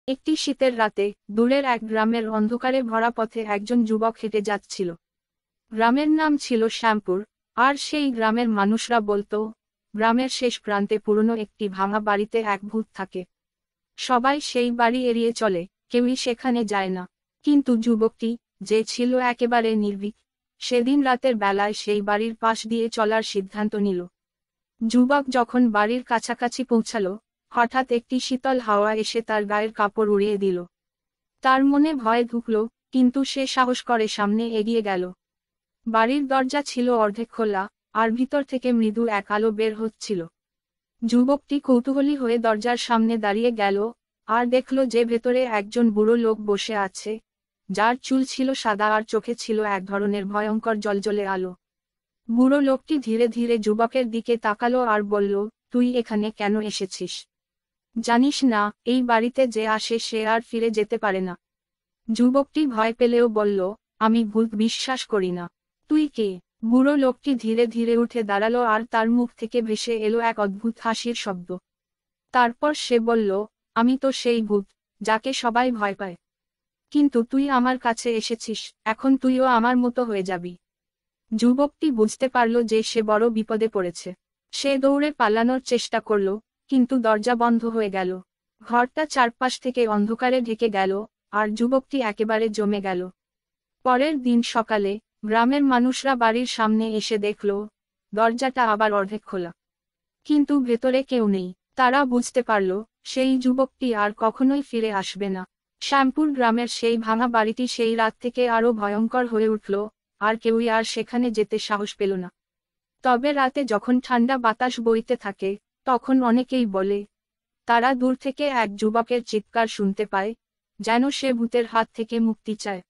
একটি শীতের রাতে দূরের এক গ্রামের অন্ধকারে ভরা পথে একজন যুবক হেঁটে যাচ্ছিল। গ্রামের নাম ছিল শ্যামপুর, আর সেই গ্রামের মানুষরা বলতো, গ্রামের শেষ প্রান্তে পুরনো একটি ভাঙা বাড়িতে এক ভূত থাকে। সবাই সেই বাড়ি এড়িয়ে চলে, কেউই সেখানে যায় না। কিন্তু যুবকটি, যে ছিল একেবারে নির্ভীক, সেদিন রাতের বেলায় সেই বাড়ির পাশ দিয়ে চলার সিদ্ধান্ত নিল। যুবক যখন বাড়ির কাছাকাছি পৌঁছালো, হঠাৎ একটি শীতল হাওয়া এসে তার গায়ের কাপড় উড়িয়ে দিল। তার মনে ভয় ঢুকল, কিন্তু সে সাহস করে সামনে এগিয়ে গেল। বাড়ির দরজা ছিল অর্ধেক খোলা, আর ভিতর থেকে মৃদু এক আলো বের হচ্ছিল। যুবকটি কৌতূহলী হয়ে দরজার সামনে দাঁড়িয়ে গেল, আর দেখল যে ভেতরে একজন বুড়ো লোক বসে আছে, যার চুল ছিল সাদা আর চোখে ছিল এক ধরনের ভয়ঙ্কর জ্বলজ্বলে আলো। বুড়ো লোকটি ধীরে ধীরে যুবকের দিকে তাকালো আর বলল, তুই এখানে কেন এসেছিস? জানিস না, এই বাড়িতে যে আসে সে আর ফিরে যেতে পারে না। যুবকটি ভয় পেলেও বলল, আমি ভূত বিশ্বাস করি না। তুই কে? বুড়ো লোকটি ধীরে ধীরে উঠে দাঁড়ালো আর তার মুখ থেকে ভেসে এলো এক অদ্ভুত হাসির শব্দ। তারপর সে বলল, আমি তো সেই ভূত, যাকে সবাই ভয় পায়। কিন্তু তুই আমার কাছে এসেছিস, এখন তুইও আমার মতো হয়ে যাবি। যুবকটি বুঝতে পারল যে সে বড় বিপদে পড়েছে। সে দৌড়ে পালানোর চেষ্টা করল, কিন্তু দরজা বন্ধ হয়ে গেল। ঘরটা চারপাশ থেকে অন্ধকারে ঢেকে গেল, আর যুবকটি একেবারে জমে গেল। পরের দিন সকালে গ্রামের মানুষরা বাড়ির সামনে এসে দেখল, দরজাটা আবার অর্ধেক খোলা, কিন্তু ভেতরে কেউ নেই। তারা বুঝতে পারল, সেই যুবকটি আর কখনোই ফিরে আসবে না। শ্যামপুর গ্রামের সেই ভাঙা বাড়িটি সেই রাত থেকে আরো ভয়ঙ্কর হয়ে উঠল, আর কেউই আর সেখানে যেতে সাহস পেল না। তবে রাতে যখন ঠান্ডা বাতাস বইতে থাকে, তখন অনেকেই বলে, তারা দূর থেকে এক যুবকের চিৎকার শুনতে পায়, যেন সে ভূতের হাত থেকে মুক্তি চায়।